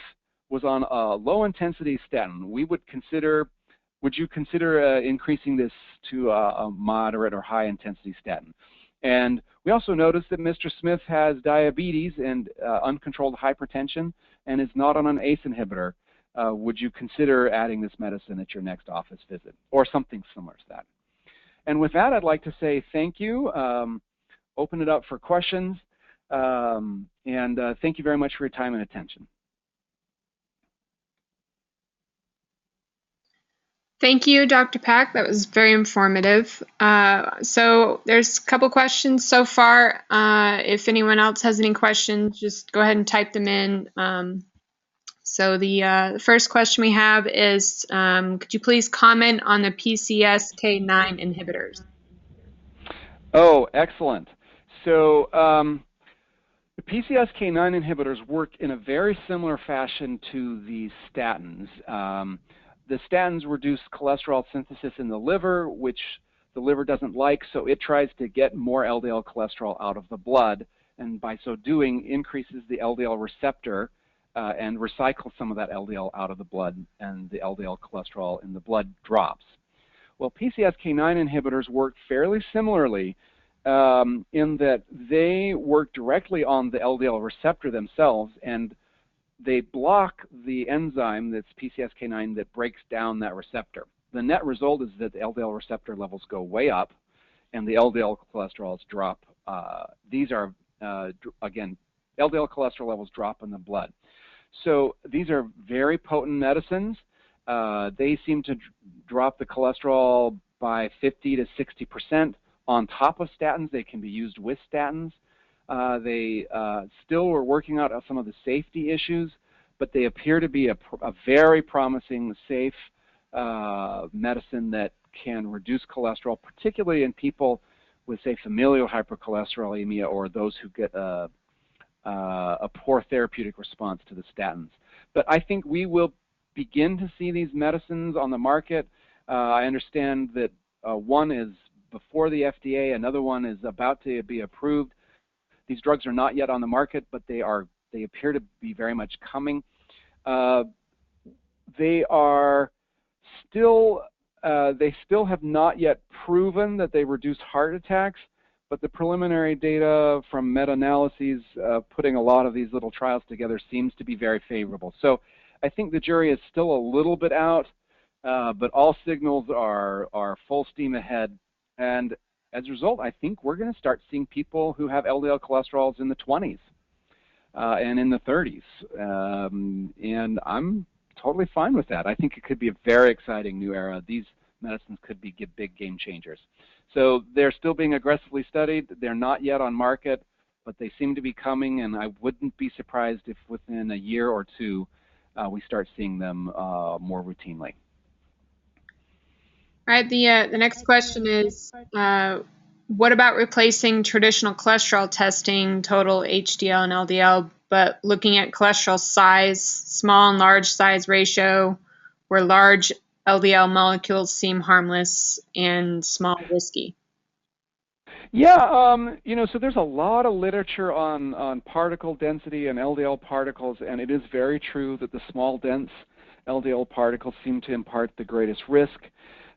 was on a low-intensity statin. Would you consider increasing this to a moderate or high-intensity statin? And we also noticed that Mr. Smith has diabetes and uncontrolled hypertension and is not on an ACE inhibitor. Would you consider adding this medicine at your next office visit, or something similar to that? And with that, I'd like to say thank you, open it up for questions, and thank you very much for your time and attention. Thank you, Dr. Pack. That was very informative. So there's a couple questions so far. If anyone else has any questions, just go ahead and type them in. So the first question we have is, could you please comment on the PCSK9 inhibitors? Oh, excellent. So the PCSK9 inhibitors work in a very similar fashion to the statins. The statins reduce cholesterol synthesis in the liver, which the liver doesn't like, so it tries to get more LDL cholesterol out of the blood, and by so doing increases the LDL receptor and recycles some of that LDL out of the blood, and the LDL cholesterol in the blood drops. Well, PCSK9 inhibitors work fairly similarly in that they work directly on the LDL receptor themselves, and they block the enzyme that's PCSK9 that breaks down that receptor. The net result is that the LDL receptor levels go way up and the LDL cholesterols drop. These are, again, LDL cholesterol levels drop in the blood. So these are very potent medicines. They seem to drop the cholesterol by 50 to 60% on top of statins. They can be used with statins. They still are working out some of the safety issues, but they appear to be a very promising, safe medicine that can reduce cholesterol, particularly in people with, say, familial hypercholesterolemia or those who get a poor therapeutic response to the statins. But I think we will begin to see these medicines on the market. I understand that one is before the FDA, another one is about to be approved. These drugs are not yet on the market, but they appear to be very much coming. They still have not yet proven that they reduce heart attacks, but the preliminary data from meta-analyses putting a lot of these little trials together seems to be very favorable. So I think the jury is still a little bit out, but all signals are full steam ahead. And as a result, I think we're going to start seeing people who have LDL cholesterols in the 20s and in the 30s. And I'm totally fine with that. I think it could be a very exciting new era. These medicines could be big game changers. So they're still being aggressively studied. They're not yet on market, but they seem to be coming, and I wouldn't be surprised if within a year or two we start seeing them more routinely. All right, the next question is, what about replacing traditional cholesterol testing, total HDL and LDL, but looking at cholesterol size, small and large size ratio, where large LDL molecules seem harmless and small risky? Yeah, so there's a lot of literature on particle density and LDL particles, and it is very true that the small, dense LDL particles seem to impart the greatest risk.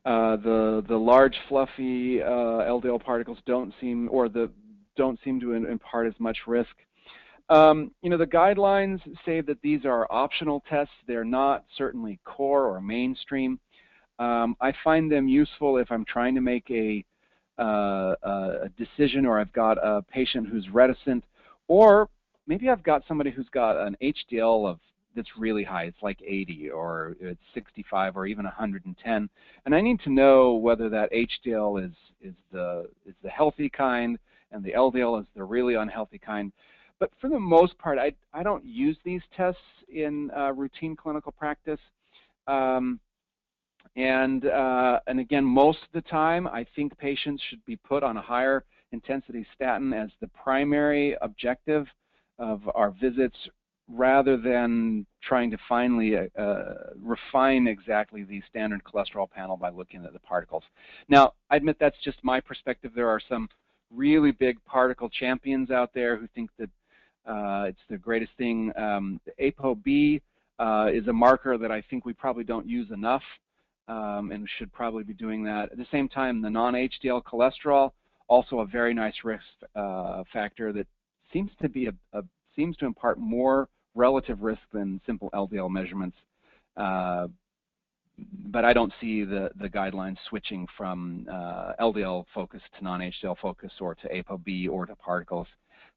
The large, fluffy LDL particles don't seem to impart as much risk. The guidelines say that these are optional tests. They're not certainly core or mainstream. I find them useful if I'm trying to make a decision, or I've got a patient who's reticent, or maybe I've got somebody who's got an HDL that's really high. It's like 80, or it's 65, or even 110, and I need to know whether that HDL is the healthy kind and the LDL is the really unhealthy kind. But for the most part, I don't use these tests in routine clinical practice. And again, most of the time, I think patients should be put on a higher intensity statin as the primary objective of our visits, rather than trying to finally refine exactly the standard cholesterol panel by looking at the particles. Now, I admit that's just my perspective. There are some really big particle champions out there who think that it's the greatest thing. The ApoB is a marker that I think we probably don't use enough. And should probably be doing that. At the same time, the non-HDL cholesterol, also a very nice risk factor that seems to impart more relative risk than simple LDL measurements. But I don't see the guidelines switching from LDL focus to non-HDL focus, or to ApoB, or to particles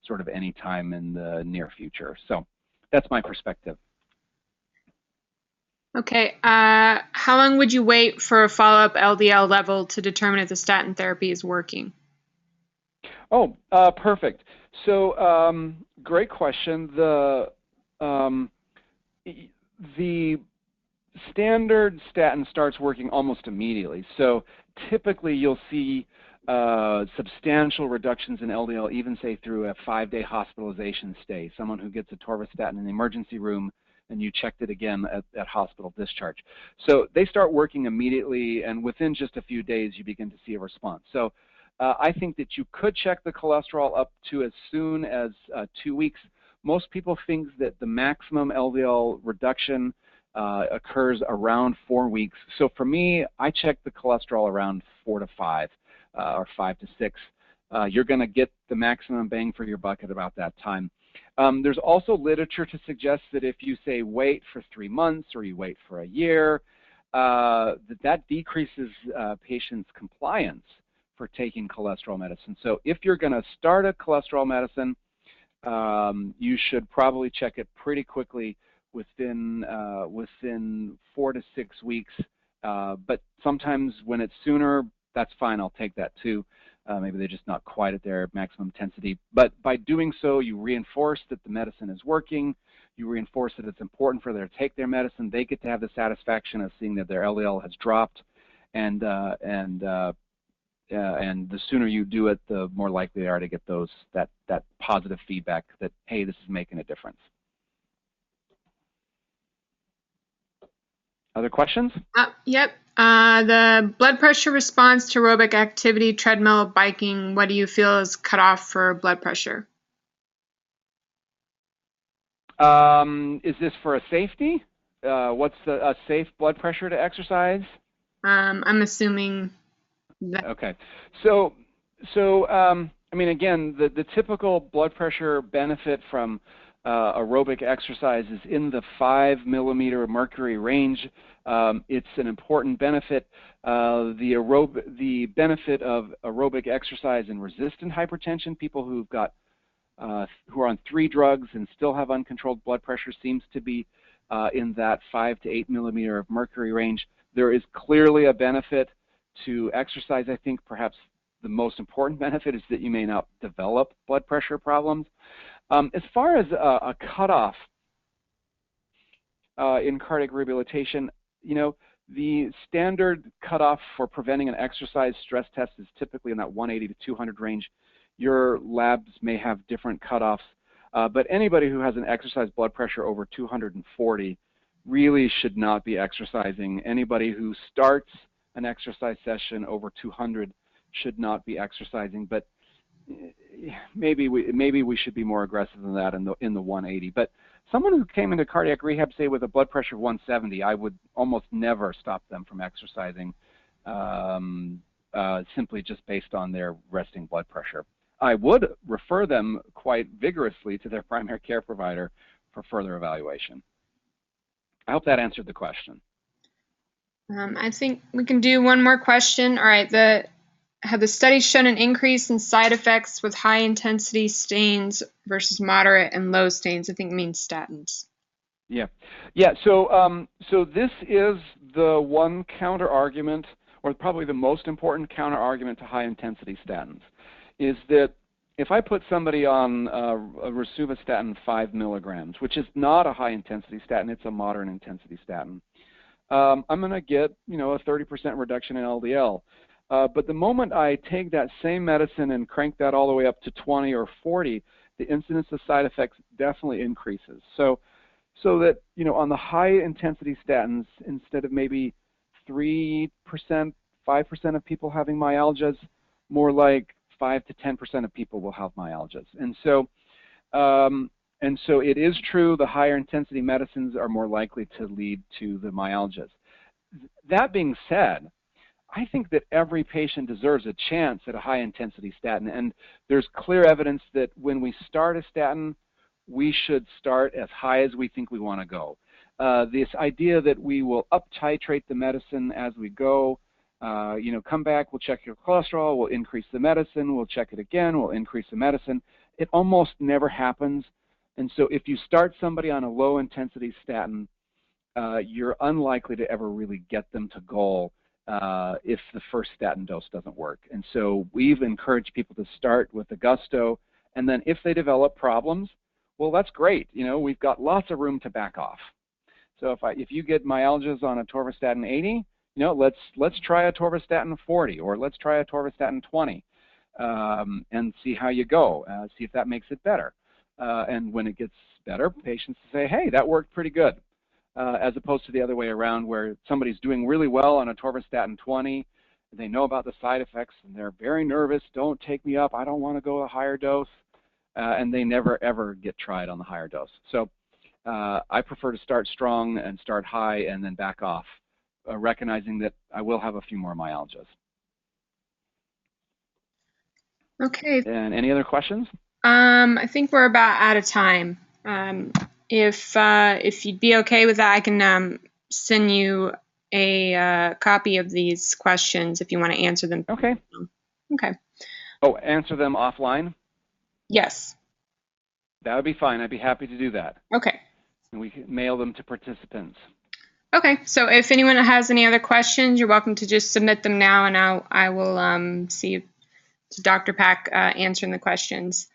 sort of any time in the near future. So that's my perspective. Okay, how long would you wait for a follow-up LDL level to determine if the statin therapy is working? Oh, perfect. So great question. The standard statin starts working almost immediately. So typically you'll see substantial reductions in LDL, even say through a 5-day hospitalization stay. Someone who gets atorvastatin in the emergency room, and you checked it again at hospital discharge. So they start working immediately, and within just a few days you begin to see a response. So I think that you could check the cholesterol up to as soon as 2 weeks. Most people think that the maximum LDL reduction occurs around 4 weeks. So for me, I check the cholesterol around 4 to 5 or 5 to 6. You're going to get the maximum bang for your buck at about that time. There's also literature to suggest that if you say wait for 3 months, or you wait for a year, that decreases patients' compliance for taking cholesterol medicine. So if you're going to start a cholesterol medicine, you should probably check it pretty quickly within 4 to 6 weeks. But sometimes when it's sooner, that's fine. I'll take that too. Maybe they're just not quite at their maximum intensity. But by doing so, you reinforce that the medicine is working. You reinforce that it's important for them to take their medicine. They get to have the satisfaction of seeing that their LDL has dropped. And the sooner you do it, the more likely they are to get that positive feedback that, hey, this is making a difference. Other questions? Yep. The blood pressure response to aerobic activity, treadmill, biking, what do you feel is cut off for blood pressure? Is this for a safety? What's a safe blood pressure to exercise? I'm assuming that. Okay. So, I mean, again, the typical blood pressure benefit from aerobic exercise is in the 5 millimeter mercury range. It's an important benefit. The benefit of aerobic exercise in resistant hypertension, people who are on 3 drugs and still have uncontrolled blood pressure, seems to be in that 5 to 8 millimeter of mercury range. There is clearly a benefit to exercise. I think perhaps the most important benefit is that you may not develop blood pressure problems. As far as a cutoff in cardiac rehabilitation, you know, the standard cutoff for preventing an exercise stress test is typically in that 180 to 200 range. Your labs may have different cutoffs, but anybody who has an exercise blood pressure over 240 really should not be exercising. Anybody who starts an exercise session over 200 should not be exercising, but maybe we should be more aggressive than that in the 180. But someone who came into cardiac rehab, say with a blood pressure of 170, I would almost never stop them from exercising, simply just based on their resting blood pressure. I would refer them quite vigorously to their primary care provider for further evaluation. I hope that answered the question. I think we can do one more question. All right. Have the studies shown an increase in side effects with high intensity stains versus moderate and low stains? I think it means statins. Yeah. So this is the one counter argument, or probably the most important counter argument to high intensity statins, is that if I put somebody on a rosuvastatin 5 milligrams, which is not a high intensity statin, it's a moderate intensity statin, I'm going to get, a 30% reduction in LDL. But the moment I take that same medicine and crank that all the way up to 20 or 40, the incidence of side effects definitely increases. So that, on the high intensity statins, instead of maybe 3%, 5% of people having myalgias, more like 5 to 10% of people will have myalgias. And so it is true the higher intensity medicines are more likely to lead to the myalgias. That being said, I think that every patient deserves a chance at a high intensity statin, and there's clear evidence that when we start a statin, we should start as high as we think we want to go. This idea that we will up titrate the medicine as we go, come back, we'll check your cholesterol, we'll increase the medicine, we'll check it again, we'll increase the medicine. It almost never happens. And so if you start somebody on a low intensity statin, you're unlikely to ever really get them to goal if the first statin dose doesn't work. And so we've encouraged people to start with the gusto, and then if they develop problems, well, that's great. We've got lots of room to back off. So if you get myalgias on a atorvastatin 80, let's try a atorvastatin 40, or let's try a atorvastatin 20, and see how you go. See if that makes it better. And when it gets better, patients say, hey, that worked pretty good, as opposed to the other way around, where somebody's doing really well on a atorvastatin 20, they know about the side effects, and they're very nervous. Don't take me up. I don't want to go a higher dose. And they never, ever get tried on the higher dose. So I prefer to start strong and start high and then back off, recognizing that I will have a few more myalgias. Okay. And any other questions? I think we're about out of time. If you'd be okay with that, I can send you a copy of these questions if you want to answer them. Okay. Okay. Oh, answer them offline? Yes. That would be fine. I'd be happy to do that. Okay. And we can mail them to participants. Okay. So if anyone has any other questions, you're welcome to just submit them now, and I will see Dr. Pack answering the questions.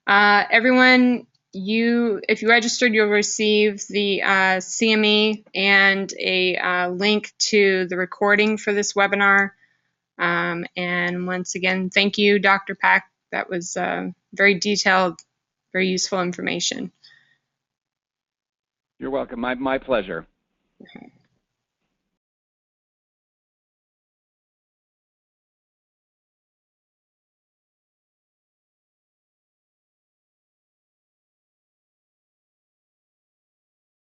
Everyone, if you registered, you'll receive the CME and a link to the recording for this webinar. And once again, thank you, Dr. Pack. That was very detailed, very useful information. You're welcome. My pleasure. Okay.